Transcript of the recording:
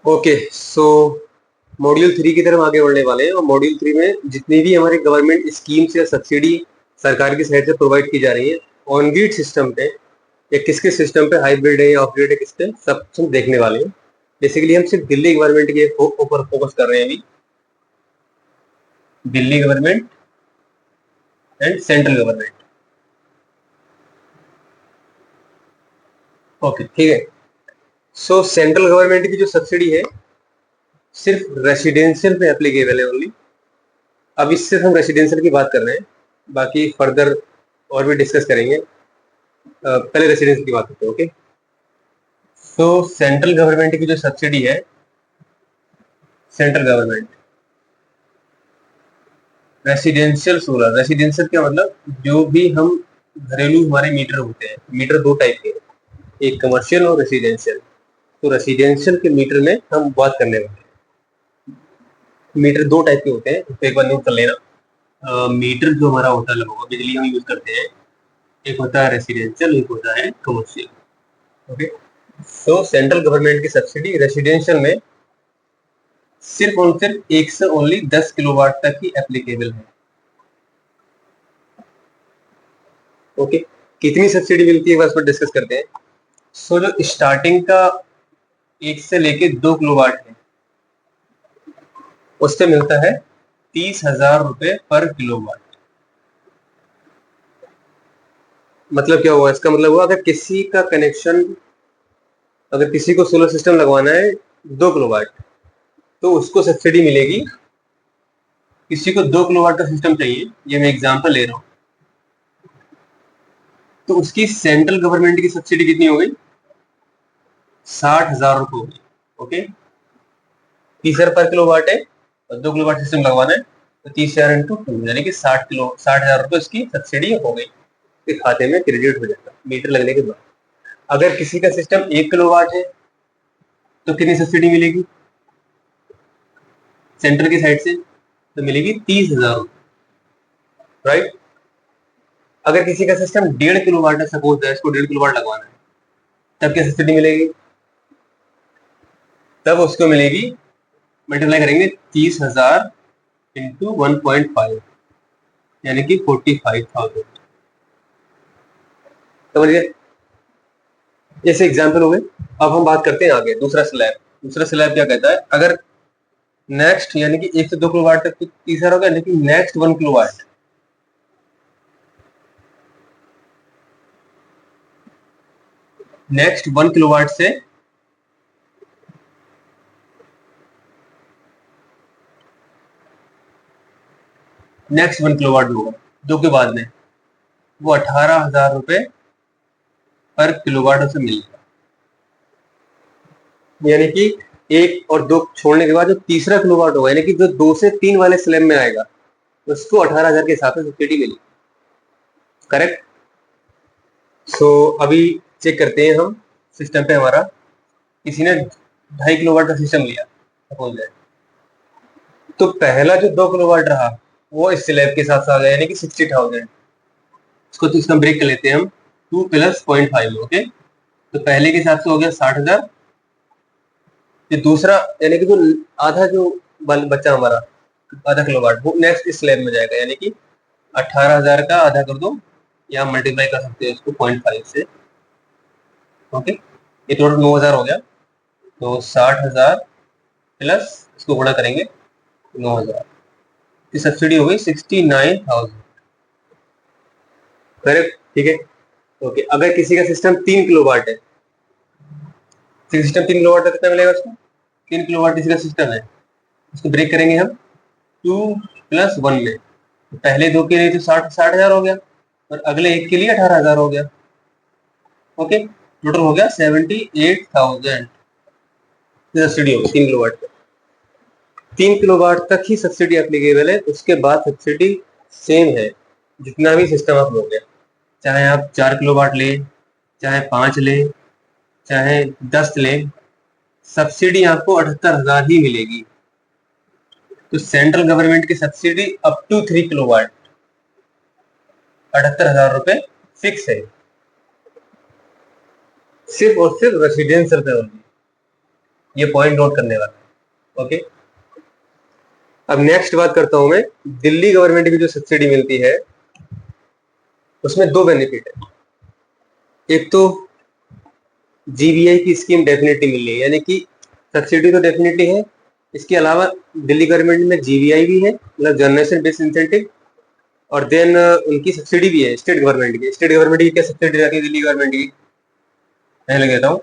Okay so module 3 की तरफ आगे बढ़ने वाले हैं और मॉड्यूल 3 में जितनी भी हमारी गवर्नमेंट स्कीम्स या सब्सिडी सरकार की साइड से प्रोवाइड की जा रही है ऑन ग्रिड सिस्टम पे या किस किस सिस्टम पे हाइब्रिड है या ऑफ ग्रिड है किस पे सब हम देखने वाले हैं। बेसिकली हम सिर्फ दिल्ली गवर्नमेंट के ऊपर फोकस कर रहे हैं अभी, Delhi government and central government. Okay ठीक है। सो सेंट्रल गवर्नमेंट की जो सब्सिडी है सिर्फ रेसिडेंशियल पे एप्लीकेबल है ओनली। अब इससे हम रेसिडेंशियल की बात कर रहे हैं, बाकी फर्दर और भी डिस्कस करेंगे। पहले रेसिडेंशियल की बात करते हैं। ओके सो सेंट्रल गवर्नमेंट की जो सब्सिडी है, central government residential solar, residential क्या मतलब जो भी हम घरेलू हमारे मीटर होते हैं, मीटर दो टाइप के, एक कमर्शियल और रेसिडेंशियल। तो रेसिडेंशियल के मीटर में हम बात करने वाले हैं। मीटर दो टाइप के होते हैं, तो एक बार नोट कर लेना। मीटर जो हमारा होता है लगभग बिजली हम यूज करते हैं, एक होता है रेसिडेंशियल, एक होता है commercial. Okay so central government की सब्सिडी रेसिडेंशियल में सिर्फ और सिर्फ एक से ओनली 10 किलोवाट तक ही एप्लीकेबल है। ओके कितनी सब्सिडी मिलती है बस पर डिस्कस करते हैं। सो जो स्टार्टिंग का 1 से लेके 2 किलोवाट है उस पे मिलता है 30,000 रुपए पर किलोवाट। मतलब क्या हुआ, इसका मतलब हुआ अगर किसी का कनेक्शन, अगर किसी को सोलर सिस्टम लगवाना है 2 किलोवाट तो उसको सब्सिडी मिलेगी। किसी को 2 किलोवाट का सिस्टम चाहिए, ये मैं एग्जांपल ले रहा हूँ, तो उसकी सेंट्रल गवर्नमेंट की सब्सिडी कितनी हो गई, 60,000 रुपए हो गई। ओके 30,000 पर किलोवाट है और 2 किलोवाट सिस्टम लगवाना है, तो 30,000 इंटू 2 यानी कि 60,000 रुपए उसकी सब्सिडी हो गई, के खाते में क्रेडिट हो जाता मीटर लगने के बाद। अगर किसी का सिस्टम 1 किलोवाट है तो कितनी सब्सिडी मिलेगी सेंटर की साइड से, तो मिलेगी 30,000, राइट। अगर किसी का सिस्टम 1.5 किलोवाट है, सपोज है इसको 1.5 किलोवाट लगवाना है, तब क्या सब्सिडी मिलेगी, तब उसको मिलेगी, मल्टीप्लाई करेंगे 30,000 इंटू 1.5 यानी कि 45,000। समझिए, जैसे एग्जाम्पल हो गए। अब हम बात करते हैं आगे दूसरा स्लैब। दूसरा स्लैब क्या कहता है, अगर नेक्स्ट यानी कि 1 से 2 किलोवाट तक 30,000 होगा, लेकिन नेक्स्ट 1 किलोवाट, नेक्स्ट 1 किलोवाट से नेक्स्ट 1 किलोवाट होगा 2 के बाद में, वो 18,000 रुपए पर किलोवाट उसे मिलेगा। यानी कि 1 और 2 छोड़ने के बाद जो तीसरा किलोवाट होगा, यानी कि जो 2 से 3 वाले स्लैब में आएगा, उसको 18,000 के हिसाब से सब्सिडी मिलेगी। करेक्ट। सो अभी चेक करते हैं हम सिस्टम पे हमारा, किसी ने 2.5 किलोवाट का सिस्टम लिया सपोज है, तो पहला जो 2 किलोवाट रहा वो इस स्लैब के साथ आ गया यानी कि 60,000। इसको तो इसका ब्रेक कर लेते हैं हम, 2 प्लस 0.5। ओके तो पहले के हिसाब से हो गया 60,000। ये दूसरा यानी कि जो आधा जो बच्चा हमारा आधा किलोवाट, वो नेक्स्ट इस स्लैब में जाएगा, यानी कि 18,000 का आधा कर दो या मल्टीप्लाई कर सकते हैं इसको 0.5 से। ओके ये टोटल 9,000 हो गया, तो 60,000 प्लस इसको गुणा करेंगे 9,000, की सब्सिडी हो गई 69,000। करेक्ट ठीक है। ओके अगर किसी का सिस्टम 3 किलोवाट है, सिस्टम 3 किलोवाट का कितना मिलेगा उसको, 3 किलोवाट किसी का सिस्टम है, इसको ब्रेक करेंगे हम 2 प्लस 1 में। तो पहले दो के लिए तो 60,000 हो गया और अगले एक के लिए 18,000 हो गया। ओके टोटल हो गया 78,000 सब्सिडी होगी 3 किलोवाट पे। 3 किलोवाट तक ही सब्सिडी एप्लीकेबल है, उसके बाद सब्सिडी सेम है जितना भी सिस्टम आप लोगे, चाहे आप 4 किलोवाट ले, चाहे 5 ले, चाहे 10 ले, सब्सिडी आपको 78,000 ही मिलेगी। तो सेंट्रल गवर्नमेंट की सब्सिडी अप टू 3 किलोवाट 78,000 रुपए फिक्स है, सिर्फ और सिर्फ रेसिडेंशियल पे होगी। ये पॉइंट नोट करने वाला है। ओके, अब नेक्स्ट बात करता हूं मैं, दिल्ली गवर्नमेंट की जो सब्सिडी मिलती है उसमें दो बेनिफिट है। एक तो जीबीआई की स्कीम डेफिनेटली मिल रही है, यानी कि सब्सिडी तो डेफिनेटली है, इसके अलावा दिल्ली गवर्नमेंट में जीबीआई भी है, मतलब जनरेशन बेस्ड इंसेंटिव, और देन उनकी सब्सिडी भी है स्टेट गवर्नमेंट की। स्टेट गवर्नमेंट की क्या सब्सिडी रहती है दिल्ली गवर्नमेंट की, मैं लिख देता हूँ,